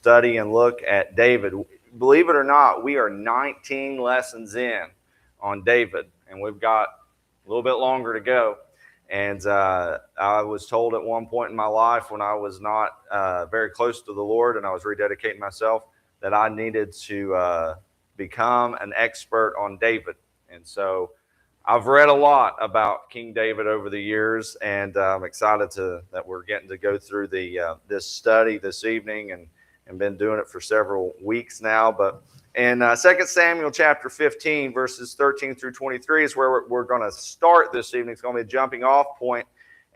study and look at David. Believe it or not, we are 19 lessons in on David, and we've got a little bit longer to go. And I was told at one point in my life when I was not very close to the Lord and I was rededicating myself that I needed to become an expert on David. And so I've read a lot about King David over the years, and I'm excited that we're getting to go through this study this evening, and been doing it for several weeks now. But in 2 Samuel chapter 15, verses 13 through 23 is where we're going to start this evening. It's going to be a jumping off point.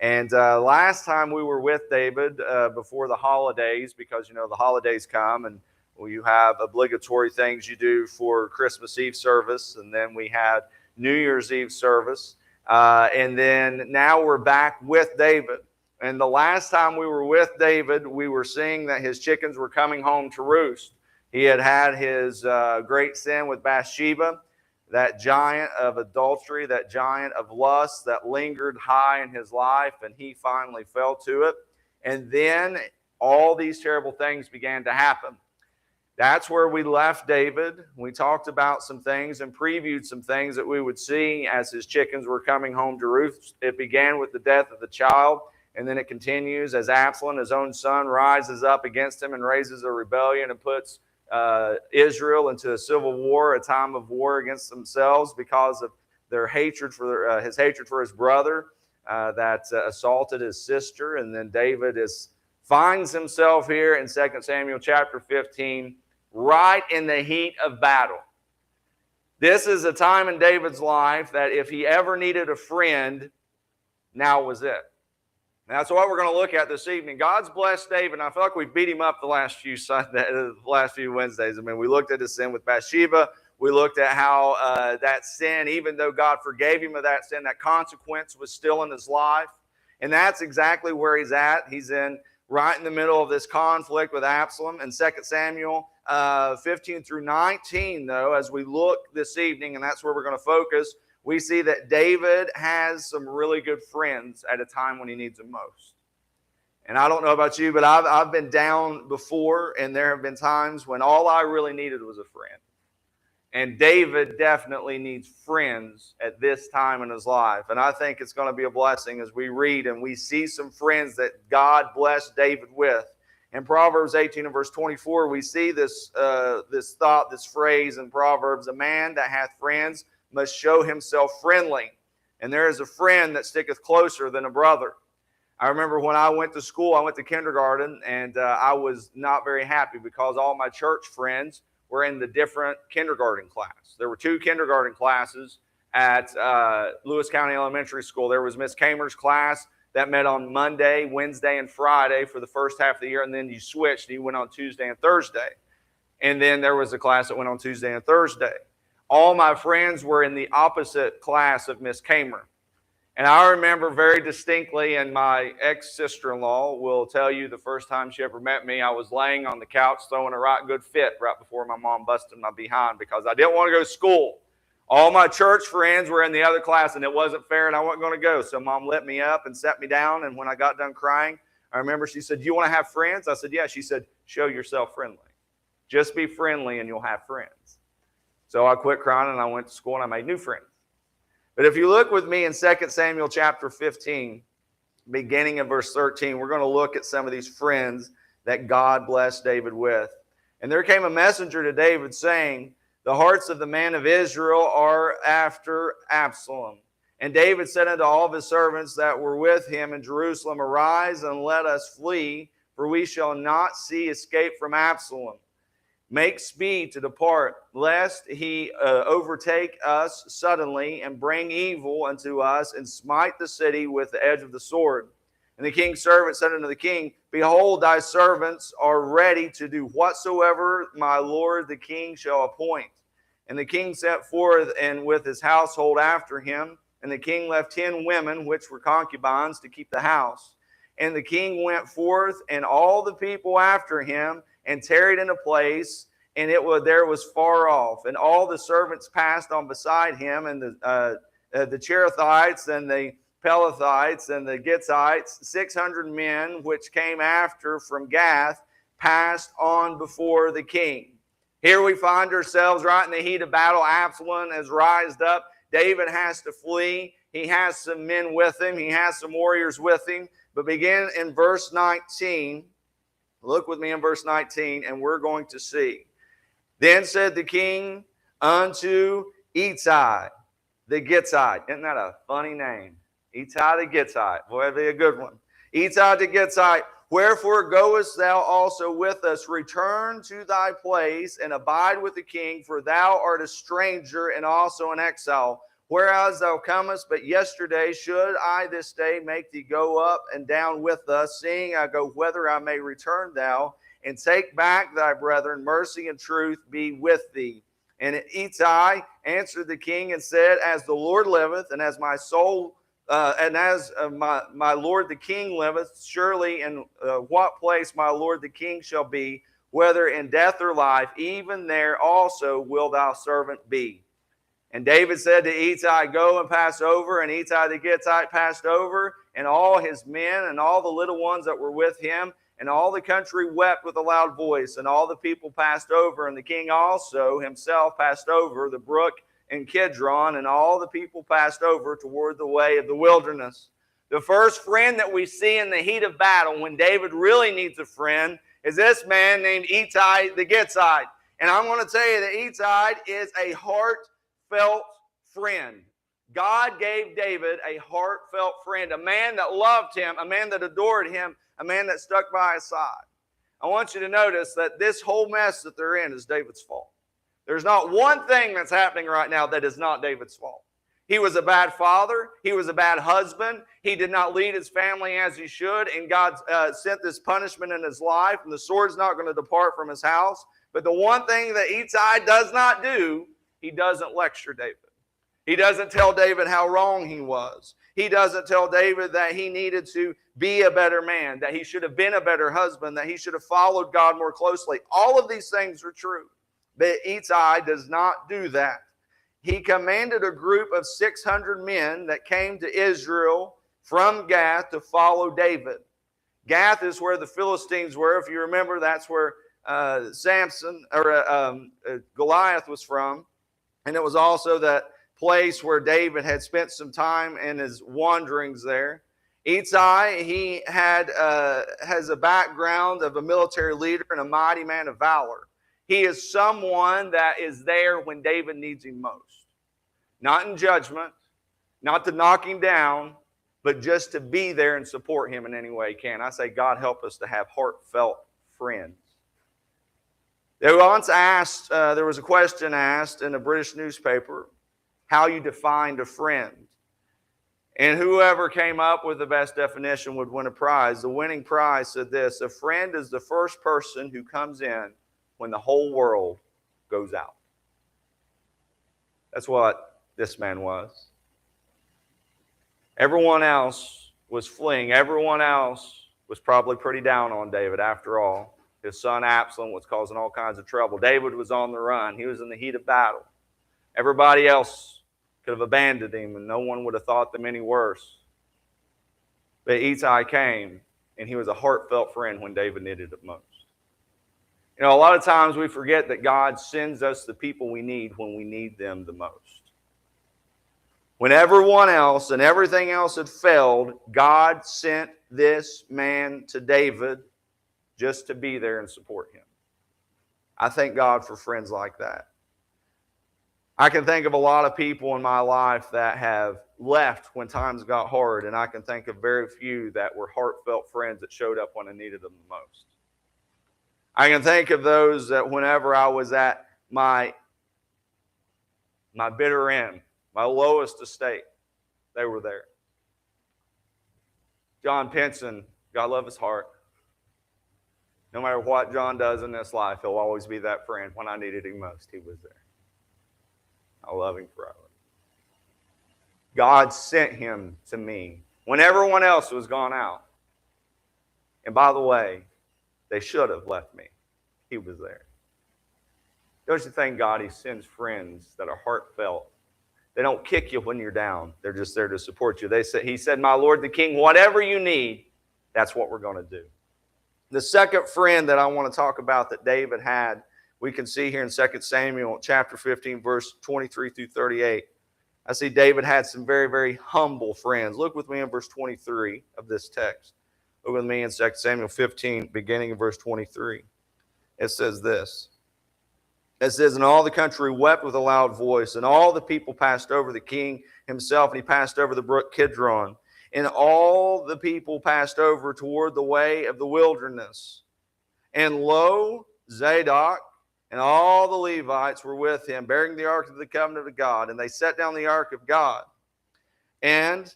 And last time we were with David before the holidays, because, the holidays come and you have obligatory things you do for Christmas Eve service, and then we had New Year's Eve service, and then now we're back with David. And the last time we were with David, we were seeing that his chickens were coming home to roost. He had his great sin with Bathsheba, that giant of adultery, that giant of lust that lingered high in his life, and he finally fell to it. And then all these terrible things began to happen. That's where we left David. We talked about some things and previewed some things that we would see as his chickens were coming home to roost. It began with the death of the child, and then it continues as Absalom, his own son, rises up against him and raises a rebellion and puts Israel into a civil war, a time of war against themselves because of their hatred for his hatred for his brother that assaulted his sister. And then David finds himself here in 2 Samuel chapter 15, right in the heat of battle. This is a time in David's life that if he ever needed a friend, now was it. And that's what we're going to look at this evening. God's blessed David, and I feel like we beat him up the last few Wednesdays. I mean, we looked at his sin with Bathsheba. We looked at how that sin, even though God forgave him of that sin, that consequence was still in his life. And that's exactly where he's at. He's right in the middle of this conflict with Absalom. In 2 Samuel 15 through 19, though, as we look this evening, and that's where we're going to focus, we see that David has some really good friends at a time when he needs them most. And I don't know about you, but I've been down before, and there have been times when all I really needed was a friend. And David definitely needs friends at this time in his life. And I think it's going to be a blessing as we read and we see some friends that God blessed David with. In Proverbs 18 and verse 24, we see this thought, this phrase in Proverbs, a man that hath friends must show himself friendly. And there is a friend that sticketh closer than a brother. I remember when I went to school, I went to kindergarten, and I was not very happy because all my church friends were in the different kindergarten class. There were 2 kindergarten classes at Lewis County Elementary School. There was Miss Kamer's class that met on Monday, Wednesday, and Friday for the first half of the year, and then you switched and you went on Tuesday and Thursday. And then there was a class that went on Tuesday and Thursday. All my friends were in the opposite class of Miss Kamer. And I remember very distinctly, and my ex-sister-in-law will tell you the first time she ever met me, I was laying on the couch throwing a right good fit right before my mom busted my behind because I didn't want to go to school. All my church friends were in the other class, and it wasn't fair, and I wasn't going to go. So Mom lit me up and sat me down, and when I got done crying, I remember she said, "Do you want to have friends?" I said, "Yeah." She said, "Show yourself friendly. Just be friendly, and you'll have friends." So I quit crying, and I went to school, and I made new friends. But if you look with me in 2 Samuel chapter 15, beginning in verse 13, we're going to look at some of these friends that God blessed David with. And there came a messenger to David saying, "The hearts of the men of Israel are after Absalom." And David said unto all of his servants that were with him in Jerusalem, "Arise and let us flee, for we shall not see escape from Absalom. Make speed to depart, lest he overtake us suddenly and bring evil unto us and smite the city with the edge of the sword." And the king's servant said unto the king, "Behold, thy servants are ready to do whatsoever my lord the king shall appoint." And the king sent forth and with his household after him. And the king left 10 women, which were concubines, to keep the house. And the king went forth and all the people after him, and tarried in a place, and there was far off. And all the servants passed on beside him, and the Cherethites and the Pelethites and the Gittites, 600 men, which came after from Gath, passed on before the king. Here we find ourselves right in the heat of battle. Absalom has rised up. David has to flee. He has some men with him. He has some warriors with him. But begin in verse 19. Look with me in verse 19, and we're going to see. Then said the king unto Ittai the Gittite. Isn't that a funny name? Ittai the Gittite. Boy, that'd be a good one. Ittai the Gittite. Wherefore goest thou also with us? Return to thy place and abide with the king, for thou art a stranger and also an exile. Whereas thou comest but yesterday, should I this day make thee go up and down with us, seeing I go whither I may return thou, and take back thy brethren, mercy and truth be with thee. And Ittai answered the king and said, As the Lord liveth, and as my soul and as my lord the king liveth, surely in what place my lord the king shall be, whether in death or life, even there also will thou servant be. And David said to Ittai, Go and pass over. And Ittai the Gittite passed over, and all his men and all the little ones that were with him. And all the country wept with a loud voice, and all the people passed over. And the king also himself passed over the brook in Kidron, and all the people passed over toward the way of the wilderness. The first friend that we see in the heat of battle, when David really needs a friend, is this man named Ittai the Gittite. And I'm going to tell you that Ittai is a heartfelt friend. God gave David a heartfelt friend, a man that loved him, a man that adored him, a man that stuck by his side. I want you to notice that this whole mess that they're in is David's fault. There's not one thing that's happening right now that is not David's fault. He was a bad father. He was a bad husband. He did not lead his family as he should, and God sent this punishment in his life, and the sword's not going to depart from his house. But the one thing that Ittai does not do, he doesn't lecture David. He doesn't tell David how wrong he was. He doesn't tell David that he needed to be a better man, that he should have been a better husband, that he should have followed God more closely. All of these things are true. But Ittai does not do that. He commanded a group of 600 men that came to Israel from Gath to follow David. Gath is where the Philistines were. If you remember, that's where Goliath was from. And it was also that place where David had spent some time in his wanderings there. Ittai, he has a background of a military leader and a mighty man of valor. He is someone that is there when David needs him most. Not in judgment, not to knock him down, but just to be there and support him in any way he can. I say, God help us to have heartfelt friends. They once asked, there was a question asked in a British newspaper, how you defined a friend. And whoever came up with the best definition would win a prize. The winning prize said this: a friend is the first person who comes in when the whole world goes out. That's what this man was. Everyone else was fleeing. Everyone else was probably pretty down on David after all. His son Absalom was causing all kinds of trouble. David was on the run. He was in the heat of battle. Everybody else could have abandoned him, and no one would have thought them any worse. But Ittai came, and he was a heartfelt friend when David needed it most. You know, a lot of times we forget that God sends us the people we need when we need them the most. When everyone else and everything else had failed, God sent this man to David just to be there and support him. I thank God for friends like that. I can think of a lot of people in my life that have left when times got hard, and I can think of very few that were heartfelt friends that showed up when I needed them the most. I can think of those that whenever I was at my bitter end, my lowest estate, they were there. John Pinson, God love his heart. No matter what John does in this life, he'll always be that friend. When I needed him most, he was there. I love him forever. God sent him to me when everyone else was gone out. And by the way, they should have left me. He was there. Don't you thank God he sends friends that are heartfelt? They don't kick you when you're down. They're just there to support you. He said, my Lord the King, whatever you need, that's what we're going to do. The second friend that I want to talk about that David had, we can see here in 2 Samuel chapter 15, verse 23 through 38. I see David had some very, very humble friends. Look with me in verse 23 of this text. Look with me in 2 Samuel 15, beginning in verse 23. It says this. It says, and all the country wept with a loud voice, and all the people passed over the king himself, and he passed over the brook Kidron. And all the people passed over toward the way of the wilderness. And lo, Zadok and all the Levites were with him, bearing the ark of the covenant of God. And they set down the ark of God. And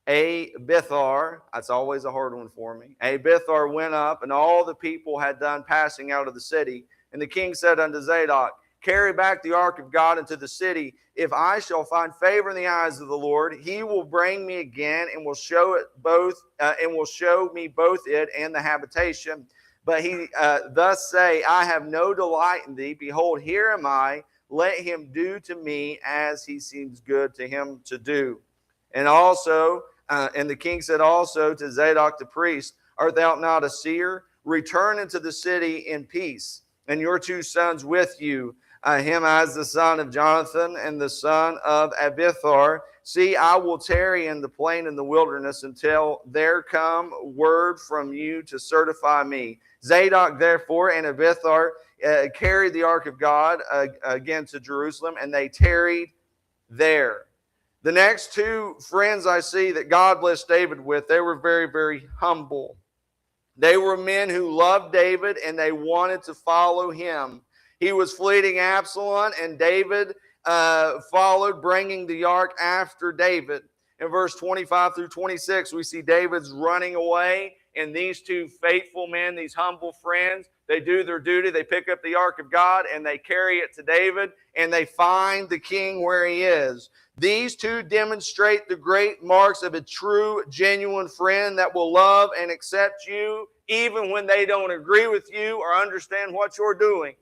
Abithar, that's always a hard one for me, Abithar went up, and all the people had done passing out of the city. And the king said unto Zadok, carry back the ark of God into the city. If I shall find favor in the eyes of the Lord, he will bring me again and will show it both, and will show me both it and the habitation. But he thus say, I have no delight in thee. Behold, here am I. Let him do to me as he seems good to him to do. And also, and the king said also to Zadok the priest, art thou not a seer? Return into the city in peace, and your two sons with you, him as the son of Jonathan and the son of Abithar. See, I will tarry in the plain in the wilderness until there come word from you to certify me. Zadok therefore and Abithar carried the ark of God again to Jerusalem, and they tarried there. The next two friends I see that God blessed David with, they were very, very humble. They were men who loved David and they wanted to follow him. He was fleeing Absalom, and David followed, bringing the ark after David. In verse 25 through 26, we see David's running away, and these two faithful men, these humble friends, they do their duty. They pick up the ark of God and they carry it to David, and they find the king where he is. These two demonstrate the great marks of a true, genuine friend that will love and accept you even when they don't agree with you or understand what you're doing.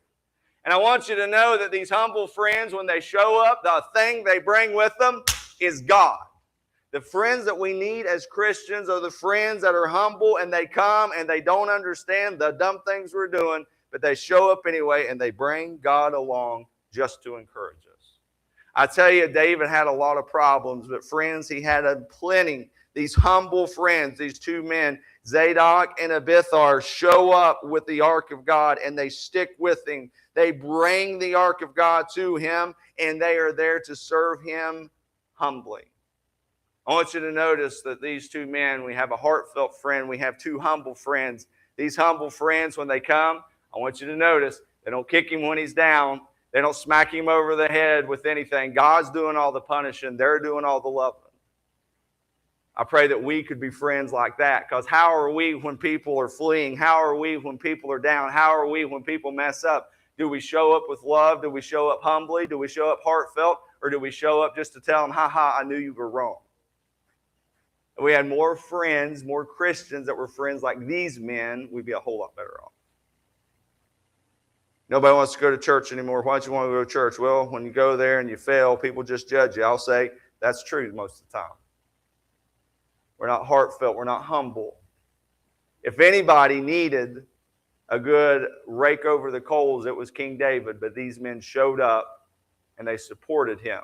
And I want you to know that these humble friends, when they show up, the thing they bring with them is God. The friends that we need as Christians are the friends that are humble, and they come and they don't understand the dumb things we're doing, but they show up anyway and they bring God along just to encourage us. I tell you, David had a lot of problems, but friends, he had plenty. These humble friends, these two men, Zadok and Abithar, show up with the ark of God and they stick with him. They bring the ark of God to him, and they are there to serve him humbly. I want you to notice that these two men, we have a heartfelt friend, we have two humble friends. These humble friends, when they come, I want you to notice, they don't kick him when he's down. They don't smack him over the head with anything. God's doing all the punishing. They're doing all the loving. I pray that we could be friends like that, because how are we when people are fleeing? How are we when people are down? How are we when people mess up? Do we show up with love? Do we show up humbly? Do we show up heartfelt? Or do we show up just to tell them, I knew you were wrong? If we had more friends, more Christians that were friends like these men, we'd be a whole lot better off. Nobody wants to go to church anymore. Why don't you want to go to church? Well, when you go there and you fail, people just judge you. I'll say that's true most of the time. We're not heartfelt. We're not humble. If anybody needed a good rake over the coals, it was King David, but these men showed up and they supported him.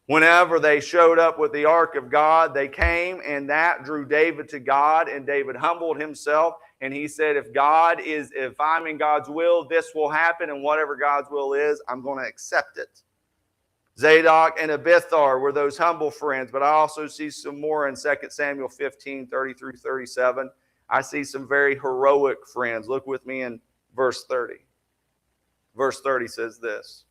Whenever they showed up with the ark of God, they came, and that drew David to God, and David humbled himself, and he said, if I'm in God's will, this will happen, and whatever God's will is, I'm going to accept it. Zadok and Abithar were those humble friends, but I also see some more in 2 Samuel 15, 30 through 37. I see some very heroic friends. Look with me in verse 30. Verse 30 says this.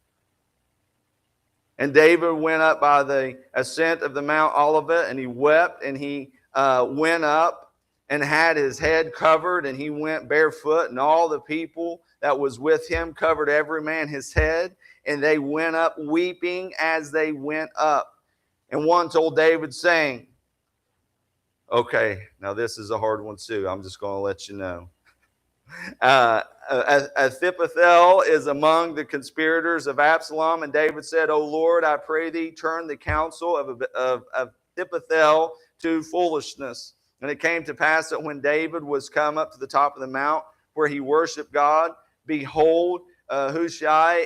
And David went up by the ascent of the Mount Olivet, and he wept, and he went up and had his head covered, and he went barefoot, and all the people that was with him covered every man his head, and they went up weeping as they went up. And one told David, saying, okay, now this is a hard one too. I'm just going to let you know. Ahithophel is among the conspirators of Absalom, and David said, O Lord, I pray thee, turn the counsel of Ahithophel to foolishness. And it came to pass that when David was come up to the top of the mount where he worshiped God, behold, Hushai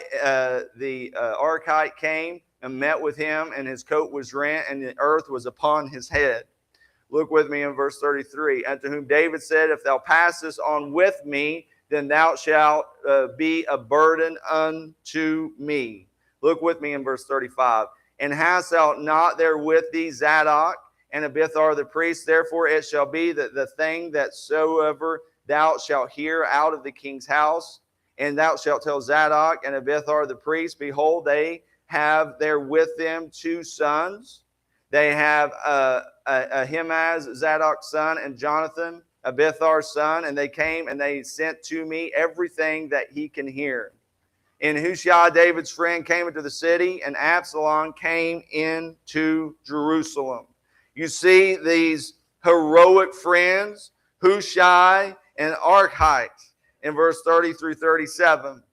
the Archite came and met with him, and his coat was rent, and the earth was upon his head. Look with me in verse 33. Unto whom David said, If thou passest on with me, then thou shalt be a burden unto me. Look with me in verse 35. And hast thou not there with thee Zadok and Abithar the priest? Therefore it shall be that the thing that soever thou shalt hear out of the king's house, and thou shalt tell Zadok and Abithar the priest, behold, they have there with them 2 sons. They have Ahimaaz, Zadok's son, and Jonathan, Abithar's son, and they came and they sent to me everything that he can hear. And Hushai, David's friend, came into the city, and Absalom came into Jerusalem. You see these heroic friends, Hushai and Archite, in verse 30 through 37.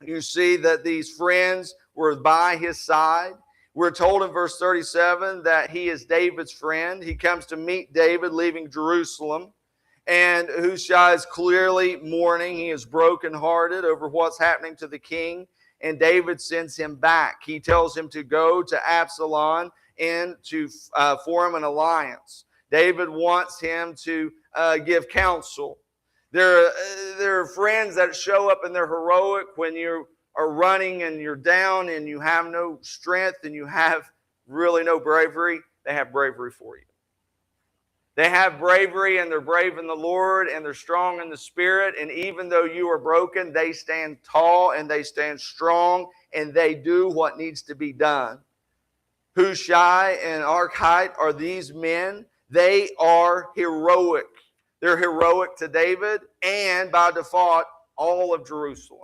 You see that these friends were by his side. We're told in verse 37 that he is David's friend. He comes to meet David leaving Jerusalem. And Hushai is clearly mourning. He is brokenhearted over what's happening to the king. And David sends him back. He tells him to go to Absalom and to form an alliance. David wants him to give counsel. There are friends that show up and they're heroic when you are running and you're down and you have no strength and you have really no bravery. They have bravery for you. They have bravery, and they're brave in the Lord, and they're strong in the Spirit. And even though you are broken, they stand tall and they stand strong, and they do what needs to be done. Hushai and Archite are these men. They are heroic. They're heroic to David and by default, all of Jerusalem.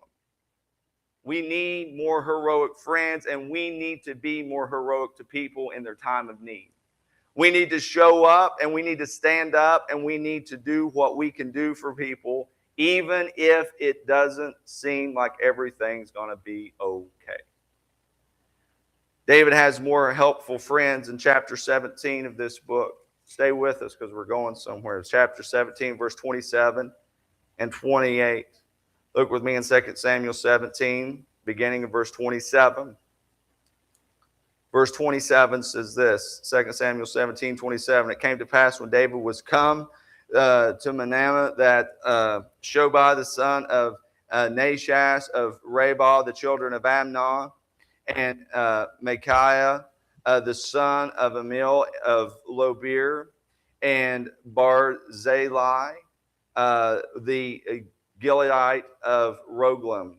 We need more heroic friends, and we need to be more heroic to people in their time of need. We need to show up, and we need to stand up, and we need to do what we can do for people, even if it doesn't seem like everything's going to be okay. David has more helpful friends in chapter 17 of this book. Stay with us because we're going somewhere. It's chapter 17, verse 27 and 28. Look with me in 2 Samuel 17, beginning of verse 27. Verse 27 says this, 2 Samuel 17, 27. It came to pass when David was come to Manamah that Shobai the son of Nahash of Rabah, the children of Amnon, and Micaiah the son of Amil of Lobir, and Barzillai the Gileadite of Roglim,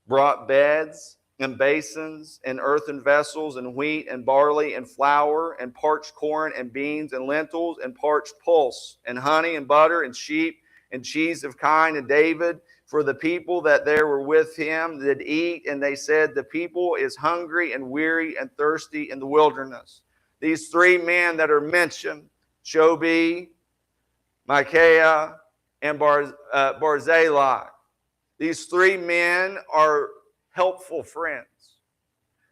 brought beds and basins and earthen vessels and wheat and barley and flour and parched corn and beans and lentils and parched pulse and honey and butter and sheep and cheese of kine. And David, for the people that there were with him, did eat, and they said, the people is hungry and weary and thirsty in the wilderness. These 3 men that are mentioned, Shobi, Micaiah, and Barzillai. These 3 men are helpful friends.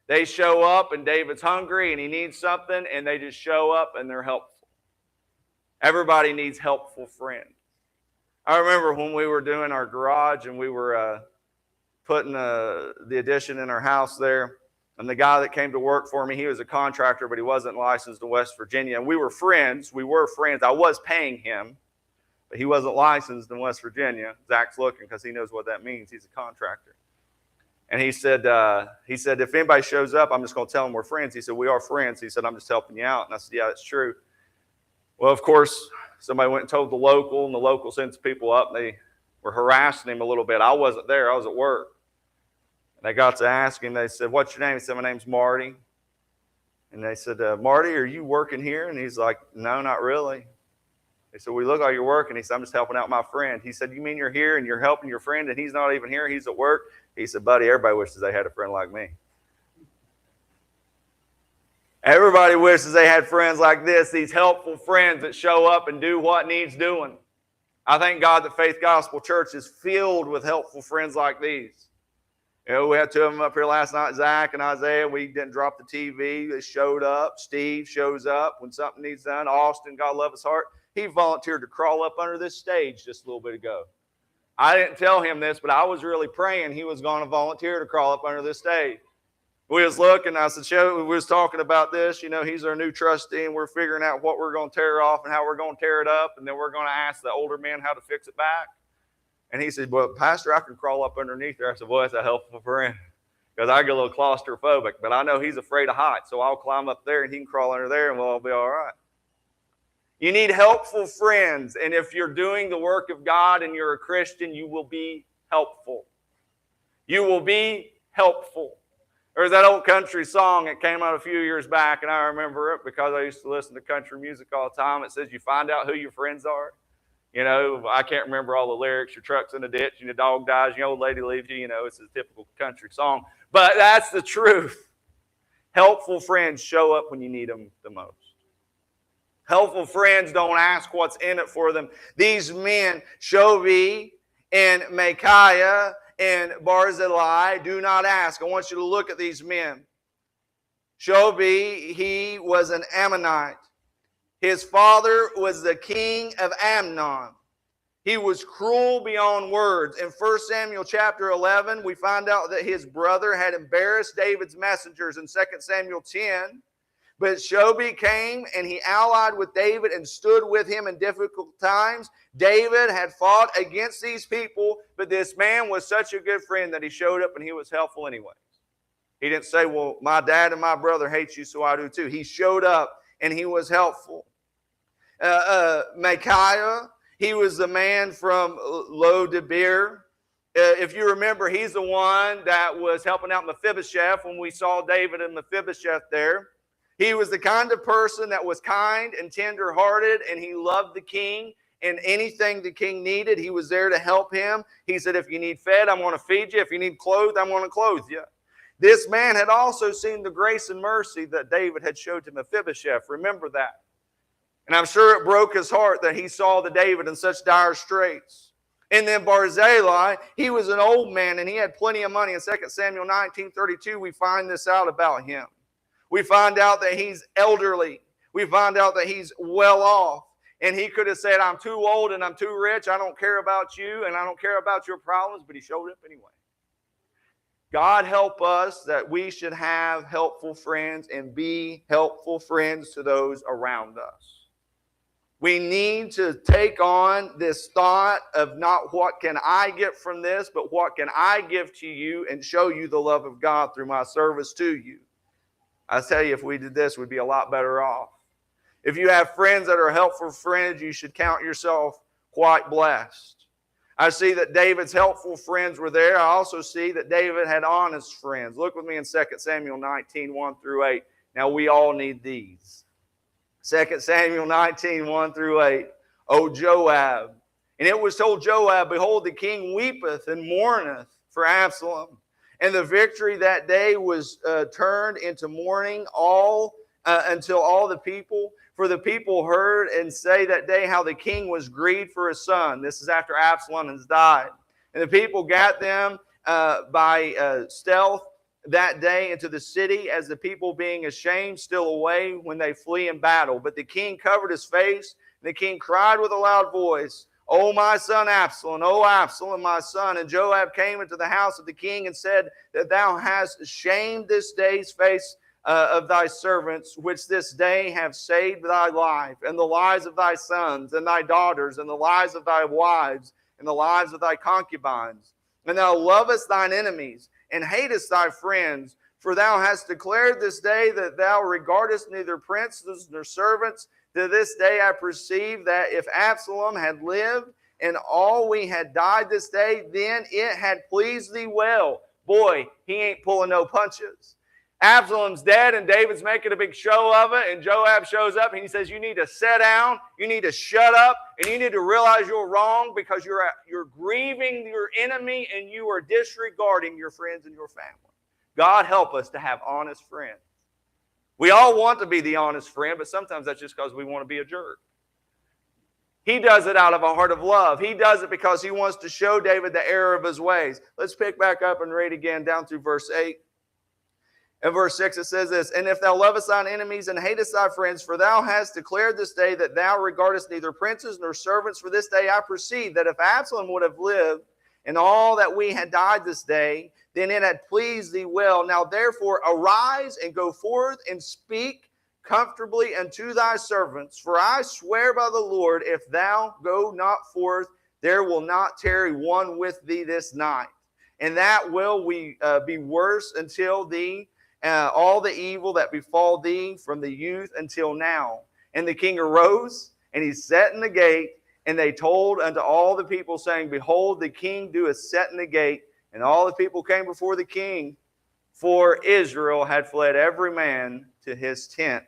They show up and David's hungry and he needs something, and they just show up and they're helpful. Everybody needs helpful friends. I remember when we were doing our garage and we were putting the addition in our house there, and the guy that came to work for me, he was a contractor, but he wasn't licensed in West Virginia. And we were friends. I was paying him, but he wasn't licensed in West Virginia. Zach's looking because he knows what that means. He's a contractor. And he said, if anybody shows up, I'm just going to tell them we're friends. He said, we are friends. He said, I'm just helping you out. And I said, yeah, that's true. Well, of course, somebody went and told the local, and the local sends people up. And they were harassing him a little bit. I wasn't there. I was at work. And they got to ask him. They said, what's your name? He said, my name's Marty. And they said, Marty, are you working here? And he's like, no, not really. They said, we look like you're working. He said, I'm just helping out my friend. He said, you mean you're here and you're helping your friend and he's not even here? He's at work? He said, buddy, everybody wishes they had a friend like me. Everybody wishes they had friends like this, these helpful friends that show up and do what needs doing. I thank God that Faith Gospel Church is filled with helpful friends like these. You know, we had 2 of them up here last night, Zach and Isaiah. We didn't drop the TV. They showed up. Steve shows up when something needs done. Austin, God love his heart. He volunteered to crawl up under this stage just a little bit ago. I didn't tell him this, but I was really praying he was going to volunteer to crawl up under this stage. We was looking, I said, we was talking about this, you know, he's our new trustee, and we're figuring out what we're going to tear off and how we're going to tear it up, and then we're going to ask the older men how to fix it back. And he said, well, Pastor, I can crawl up underneath there. I said, well, that's a helpful friend, because I get a little claustrophobic, but I know he's afraid of heights, so I'll climb up there, and he can crawl under there, and we'll all be all right. You need helpful friends, and if you're doing the work of God and you're a Christian, you will be helpful. You will be helpful. There's that old country song that came out a few years back, and I remember it because I used to listen to country music all the time. It says, you find out who your friends are. You know, I can't remember all the lyrics. Your truck's in a ditch, and your dog dies, and your old lady leaves you. You know, it's a typical country song. But that's the truth. Helpful friends show up when you need them the most. Helpful friends don't ask what's in it for them. These men, Shobi and Micaiah and Barzillai, do not ask. I want you to look at these men. Shobi, he was an Ammonite. His father was the king of Ammon. He was cruel beyond words. In 1 Samuel chapter 11, we find out that his brother had embarrassed David's messengers in 2 Samuel 10. But Shobi came and he allied with David and stood with him in difficult times. David had fought against these people, but this man was such a good friend that he showed up and he was helpful anyway. He didn't say, well, my dad and my brother hate you, so I do too. He showed up and he was helpful. Micaiah, he was the man from Lo-Debar. If you remember, he's the one that was helping out Mephibosheth when we saw David and Mephibosheth there. He was the kind of person that was kind and tender-hearted, and he loved the king, and anything the king needed, he was there to help him. He said, if you need fed, I'm going to feed you. If you need clothed, I'm going to clothe you. This man had also seen the grace and mercy that David had showed to Mephibosheth. Remember that. And I'm sure it broke his heart that he saw the David in such dire straits. And then Barzillai, he was an old man, and he had plenty of money. In 2 Samuel 19:32, we find this out about him. We find out that he's elderly. We find out that he's well off. And he could have said, I'm too old and I'm too rich. I don't care about you and I don't care about your problems. But he showed up anyway. God help us that we should have helpful friends and be helpful friends to those around us. We need to take on this thought of not what can I get from this, but what can I give to you and show you the love of God through my service to you. I tell you, if we did this, we'd be a lot better off. If you have friends that are helpful friends, you should count yourself quite blessed. I see that David's helpful friends were there. I also see that David had honest friends. Look with me in 2 Samuel 19:1-8. Now, we all need these. 2 Samuel 19:1-8. O Joab. And it was told Joab, behold, the king weepeth and mourneth for Absalom. And the victory that day was turned into mourning until all the people. For the people heard and say that day how the king was grieved for his son. This is after Absalom has died. And the people got them by stealth that day into the city, as the people being ashamed still away when they flee in battle. But the king covered his face, and the king cried with a loud voice, O my son Absalom, O Absalom, my son. And Joab came into the house of the king and said that thou hast shamed this day's face of thy servants, which this day have saved thy life, and the lives of thy sons and thy daughters, and the lives of thy wives, and the lives of thy concubines. And thou lovest thine enemies, and hatest thy friends. For thou hast declared this day that thou regardest neither princes nor servants. To this day I perceive that if Absalom had lived, and all we had died this day, then it had pleased thee well. Boy, he ain't pulling no punches. Absalom's dead, and David's making a big show of it, and Joab shows up, and he says, you need to sit down, you need to shut up, and you need to realize you're wrong because you're grieving your enemy, and you are disregarding your friends and your family. God help us to have honest friends. We all want to be the honest friend, but sometimes that's just because we want to be a jerk. He does it out of a heart of love. He does it because he wants to show David the error of his ways. Let's pick back up and read again down through verse 8. In verse 6 it says this, and if thou lovest thine enemies and hatest thy friends, for thou hast declared this day that thou regardest neither princes nor servants, for this day I perceive that if Absalom would have lived, and all that we had died this day, then it had pleased thee well. Now therefore arise and go forth and speak comfortably unto thy servants. For I swear by the Lord, if thou go not forth, there will not tarry one with thee this night. And that will we be worse until thee, all the evil that befall thee from the youth until now. And the king arose, and he sat in the gate, and they told unto all the people, saying, behold, the king doeth set in the gate. And all the people came before the king, for Israel had fled every man to his tent.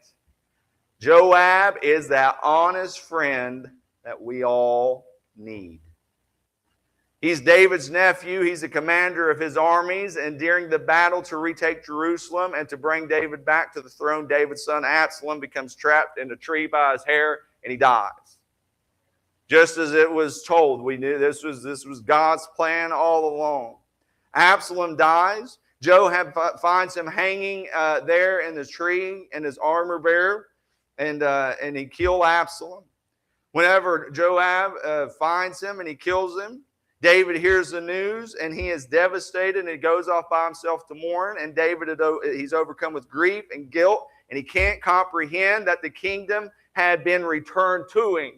Joab is that honest friend that we all need. He's David's nephew. He's the commander of his armies. And during the battle to retake Jerusalem and to bring David back to the throne, David's son Absalom becomes trapped in a tree by his hair, and he dies. Just as it was told, we knew this was God's plan all along. Absalom dies. Joab finds him hanging there in the tree in his armor bearer, and he kills Absalom. Whenever Joab finds him and he kills him, David hears the news, and he is devastated, and he goes off by himself to mourn. And David, he's overcome with grief and guilt, and he can't comprehend that the kingdom had been returned to him.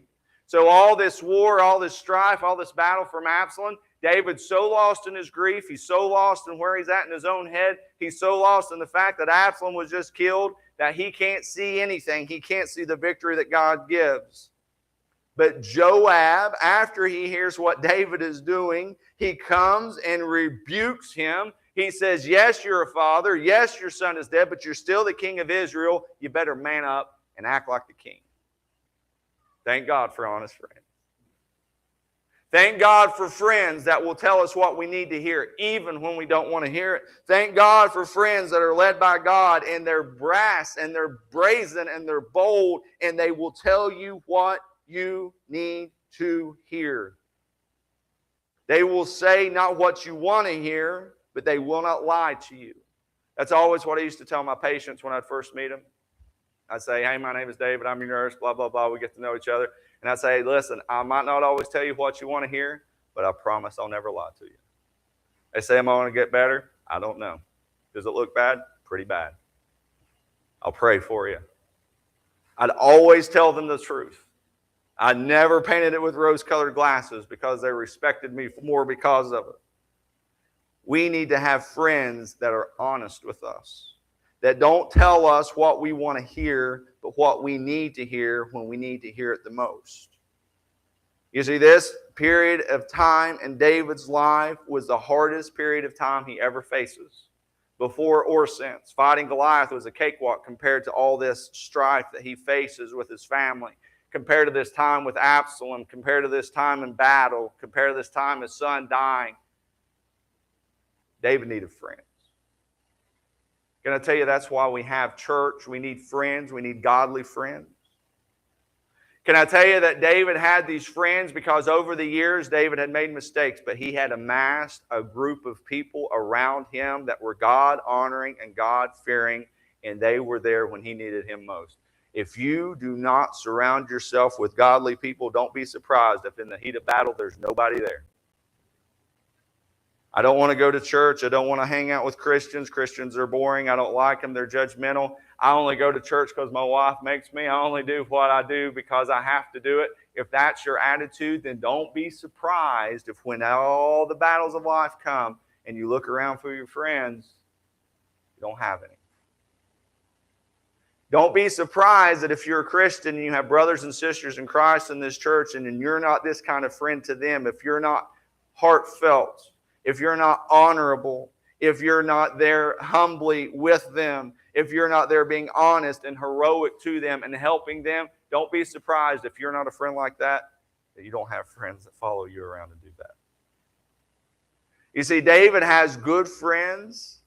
So all this war, all this strife, all this battle from Absalom, David's so lost in his grief. He's so lost in where he's at in his own head. He's so lost in the fact that Absalom was just killed that he can't see anything. He can't see the victory that God gives. But Joab, after he hears what David is doing, he comes and rebukes him. He says, yes, you're a father. Yes, your son is dead, but you're still the king of Israel. You better man up and act like the king. Thank God for honest friends. Thank God for friends that will tell us what we need to hear, even when we don't want to hear it. Thank God for friends that are led by God, and they're brass, and they're brazen, and they're bold, and they will tell you what you need to hear. They will say not what you want to hear, but they will not lie to you. That's always what I used to tell my patients when I'd first meet them. I'd say, hey, my name is David, I'm your nurse, blah, blah, blah. We get to know each other. And I'd say, listen, I might not always tell you what you want to hear, but I promise I'll never lie to you. They say, am I going to get better? I don't know. Does it look bad? Pretty bad. I'll pray for you. I'd always tell them the truth. I never painted it with rose-colored glasses because they respected me more because of it. We need to have friends that are honest with us, that don't tell us what we want to hear, but what we need to hear when we need to hear it the most. You see, this period of time in David's life was the hardest period of time he ever faces, before or since. Fighting Goliath was a cakewalk compared to all this strife that he faces with his family, compared to this time with Absalom, compared to this time in battle, compared to this time his son dying. David needed friends. Can I tell you that's why we have church? We need friends. We need godly friends. Can I tell you that David had these friends because over the years David had made mistakes, but he had amassed a group of people around him that were God-honoring and God-fearing, and they were there when he needed him most. If you do not surround yourself with godly people, don't be surprised if in the heat of battle there's nobody there. I don't want to go to church. I don't want to hang out with Christians. Christians are boring. I don't like them. They're judgmental. I only go to church because my wife makes me. I only do what I do because I have to do it. If that's your attitude, then don't be surprised if when all the battles of life come and you look around for your friends, you don't have any. Don't be surprised that if you're a Christian and you have brothers and sisters in Christ in this church and you're not this kind of friend to them, if you're not heartfelt, if you're not honorable, if you're not there humbly with them, if you're not there being honest and heroic to them and helping them, don't be surprised if you're not a friend like that, that you don't have friends that follow you around and do that. You see, David has good friends,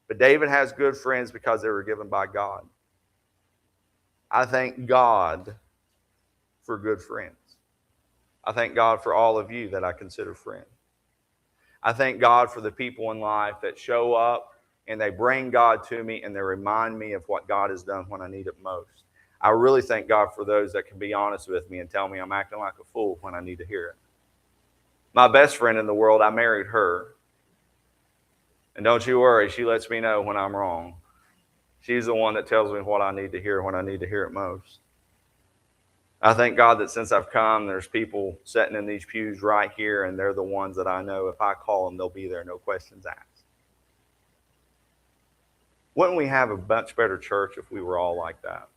but David has good friends because they were given by God. I thank God for good friends. I thank God for all of you that I consider friends. I thank God for the people in life that show up and they bring God to me, and they remind me of what God has done when I need it most. I really thank God for those that can be honest with me and tell me I'm acting like a fool when I need to hear it. My best friend in the world, I married her. And don't you worry, she lets me know when I'm wrong. She's the one that tells me what I need to hear when I need to hear it most. I thank God that since I've come, there's people sitting in these pews right here, and they're the ones that I know if I call them, they'll be there, no questions asked. Wouldn't we have a much better church if we were all like that?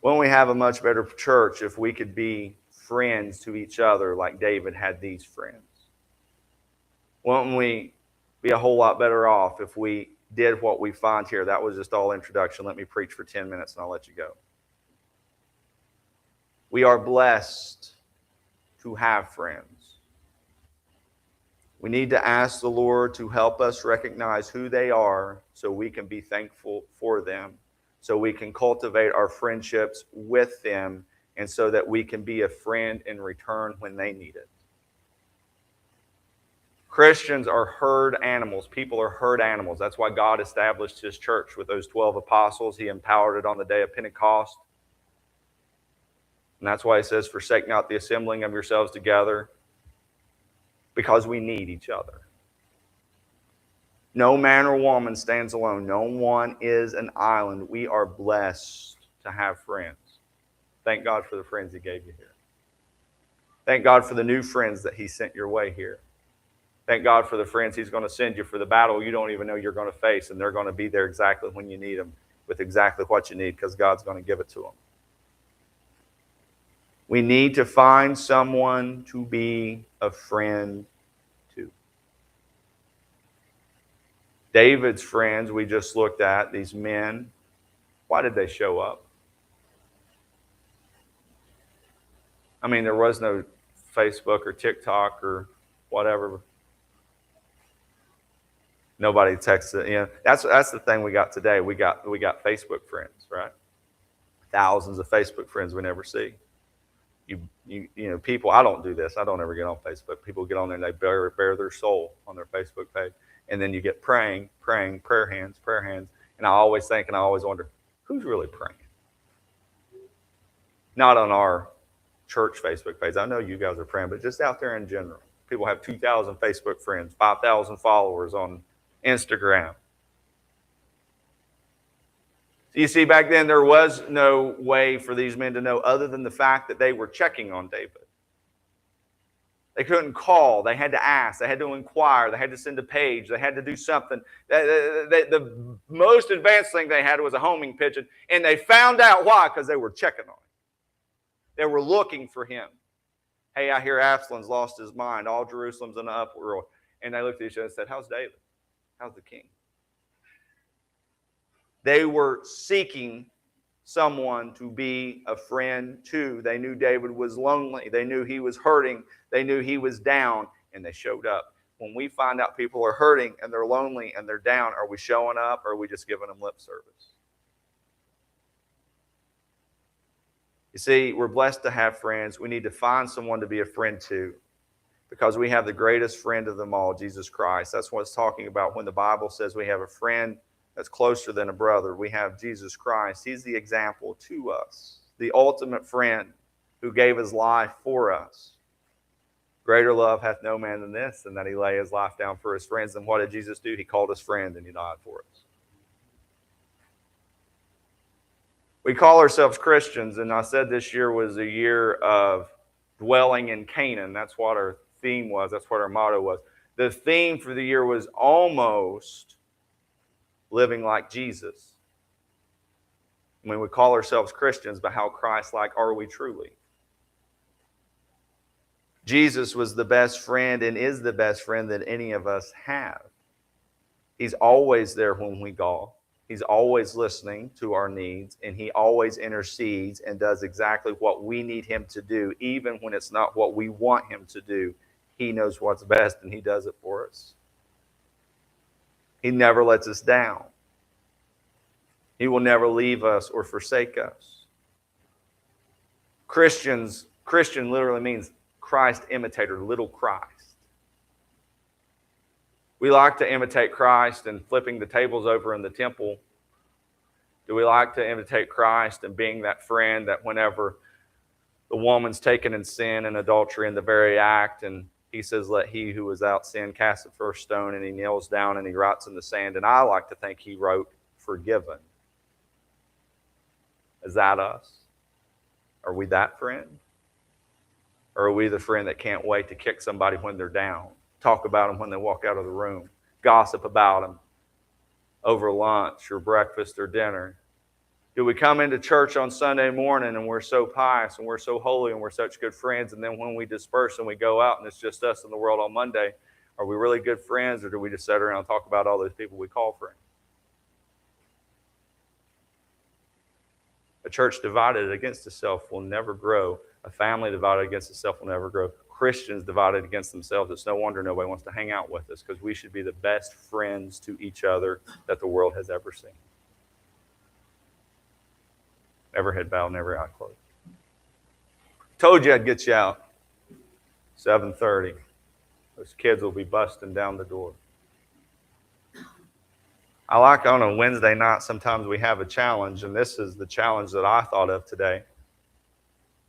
Wouldn't we have a much better church if we could be friends to each other like David had these friends? Wouldn't we be a whole lot better off if we did what we find here? That was just all introduction. Let me preach for 10 minutes and I'll let you go. We are blessed to have friends. We need to ask the Lord to help us recognize who they are so we can be thankful for them, so we can cultivate our friendships with them, and so that we can be a friend in return when they need it. Christians are herd animals. People are herd animals. That's why God established His church with those 12 apostles. He empowered it on the day of Pentecost. And that's why He says, forsake not the assembling of yourselves together, because we need each other. No man or woman stands alone. No one is an island. We are blessed to have friends. Thank God for the friends He gave you here. Thank God for the new friends that He sent your way here. Thank God for the friends He's going to send you for the battle you don't even know you're going to face, and they're going to be there exactly when you need them with exactly what you need, because God's going to give it to them. We need to find someone to be a friend to. David's friends we just looked at, these men, why did they show up? I mean, there was no Facebook or TikTok or whatever. Nobody texted. You know, that's the thing we got today. We got Facebook friends, right? Thousands of Facebook friends we never see. You know, people. I don't do this. I don't ever get on Facebook. People get on there and they bare their soul on their Facebook page, and then you get praying, prayer hands, and I always think and I always wonder, who's really praying? Not on our church Facebook page. I know you guys are praying, but just out there in general. People have 2,000 Facebook friends, 5,000 followers on Instagram. You see, back then there was no way for these men to know other than the fact that they were checking on David. They couldn't call. They had to ask. They had to inquire. They had to send a page. They had to do something. The most advanced thing they had was a homing pigeon, and they found out why, because they were checking on him. They were looking for him. Hey, I hear Absalom's lost his mind. All Jerusalem's in an uproar. And they looked at each other and said, how's David? How's the king? They were seeking someone to be a friend to. They knew David was lonely. They knew he was hurting. They knew he was down, and they showed up. When we find out people are hurting and they're lonely and they're down, are we showing up or are we just giving them lip service? You see, we're blessed to have friends. We need to find someone to be a friend to, because we have the greatest friend of them all, Jesus Christ. That's what it's talking about when the Bible says we have a friend that's closer than a brother. We have Jesus Christ. He's the example to us, the ultimate friend who gave His life for us. Greater love hath no man than this, than that He lay His life down for His friends. And what did Jesus do? He called us friend and He died for us. We call ourselves Christians, and I said this year was a year of dwelling in Canaan. That's what our theme was. That's what our motto was. The theme for the year was almost living like Jesus. I mean, we call ourselves Christians, but how Christ-like are we truly? Jesus was the best friend and is the best friend that any of us have. He's always there when we call. He's always listening to our needs, and He always intercedes and does exactly what we need Him to do, even when it's not what we want Him to do. He knows what's best, and He does it for us. He never lets us down. He will never leave us or forsake us. Christian literally means Christ imitator, little Christ. We like to imitate Christ in flipping the tables over in the temple. Do we like to imitate Christ in being that friend that whenever the woman's taken in sin and adultery in the very act, and he says, let he who is without sin cast the first stone, and he kneels down and he writes in the sand, and I like to think he wrote forgiven. Is that us? Are we that friend? Or are we the friend that can't wait to kick somebody when they're down, talk about them when they walk out of the room, gossip about them over lunch or breakfast or dinner? Do we come into church on Sunday morning and we're so pious and we're so holy and we're such good friends, and then when we disperse and we go out and it's just us in the world on Monday, are we really good friends, or do we just sit around and talk about all those people we call friends? A church divided against itself will never grow. A family divided against itself will never grow. Christians divided against themselves, it's no wonder nobody wants to hang out with us, because we should be the best friends to each other that the world has ever seen. Never head bowed, never eye closed. Told you I'd get you out. 7:30. Those kids will be busting down the door. I like on a Wednesday night, sometimes we have a challenge, and this is the challenge that I thought of today.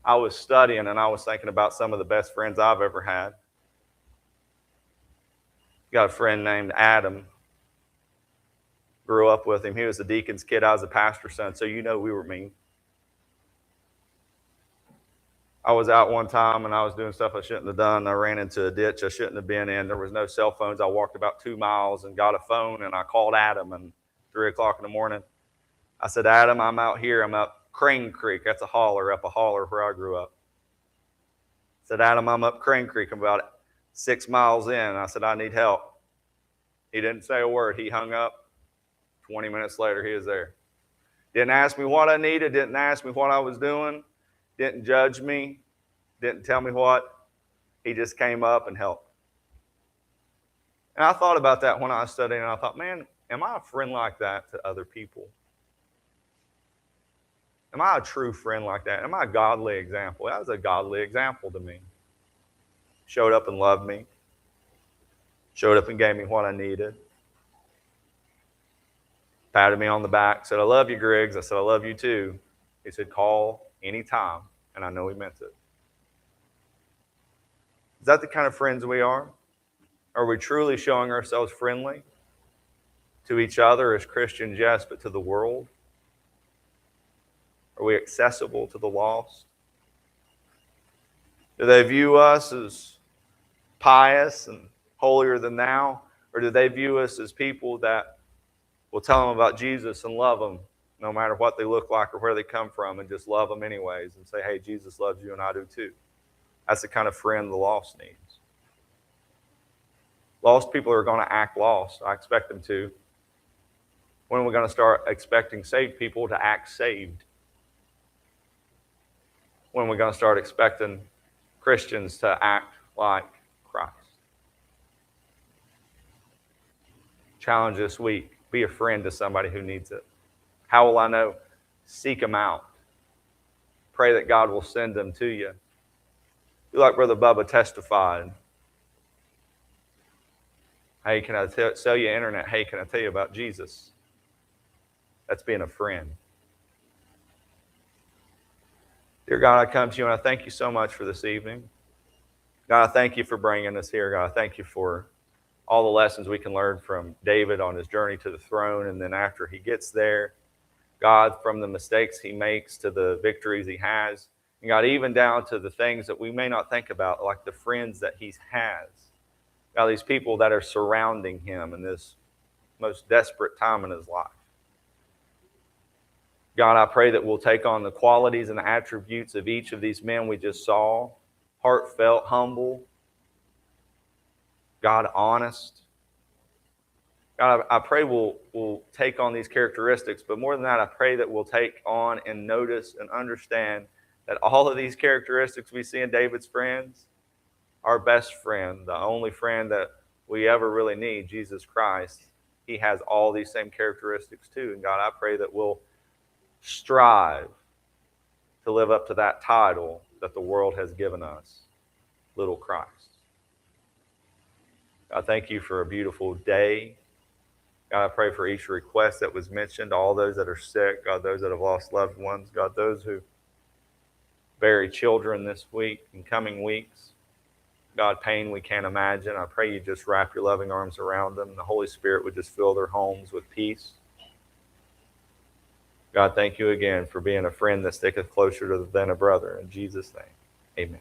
I was studying and I was thinking about some of the best friends I've ever had. Got a friend named Adam. Grew up with him. He was the deacon's kid. I was a pastor's son, so you know we were mean. I was out one time and I was doing stuff I shouldn't have done. I ran into a ditch I shouldn't have been in. There was no cell phones. I walked about 2 miles and got a phone, and I called Adam, and 3 o'clock in the morning. I said, Adam, I'm out here. I'm up Crane Creek. That's a holler where I grew up. I said, Adam, I'm up Crane Creek. I'm about 6 miles in. I said, I need help. He didn't say a word. He hung up. 20 minutes later, he was there. Didn't ask me what I needed. Didn't ask me what I was doing. Didn't judge me. Didn't tell me what. He just came up and helped. And I thought about that when I was studying, and I thought, man, am I a friend like that to other people? Am I a true friend like that? Am I a godly example? That was a godly example to me. Showed up and loved me. Showed up and gave me what I needed. Patted me on the back, said, I love you, Griggs. I said, I love you too. He said, call anytime. And I know he meant it. Is that the kind of friends we are? Are we truly showing ourselves friendly to each other as Christians, yes, but to the world? Are we accessible to the lost? Do they view us as pious and holier than thou? Or do they view us as people that will tell them about Jesus and love them no matter what they look like or where they come from, and just love them anyways and say, hey, Jesus loves you and I do too? That's the kind of friend the lost needs. Lost people are going to act lost. I expect them to. When are we going to start expecting saved people to act saved? When are we going to start expecting Christians to act like Christ? Challenge this week. Be a friend to somebody who needs it. How will I know? Seek them out. Pray that God will send them to you. Do like Brother Bubba testified. Hey, can I sell you internet? Hey, can I tell you about Jesus? That's being a friend. Dear God, I come to you and I thank you so much for this evening. God, I thank you for bringing us here. God, I thank you for all the lessons we can learn from David on his journey to the throne, and then after he gets there, God, from the mistakes he makes to the victories he has, and God, even down to the things that we may not think about, like the friends that he has. God, these people that are surrounding him in this most desperate time in his life. God, I pray that we'll take on the qualities and the attributes of each of these men we just saw. Heartfelt, humble. God, honest. God, I pray we'll take on these characteristics, but more than that, I pray that we'll take on and notice and understand that all of these characteristics we see in David's friends, our best friend, the only friend that we ever really need, Jesus Christ, he has all these same characteristics too. And God, I pray that we'll strive to live up to that title that the world has given us, little Christ. God, thank you for a beautiful day. God, I pray for each request that was mentioned, all those that are sick, God, those that have lost loved ones, God, those who bury children this week and coming weeks. God, pain we can't imagine. I pray you just wrap your loving arms around them. The Holy Spirit would just fill their homes with peace. God, thank you again for being a friend that sticketh closer than a brother. In Jesus' name, amen.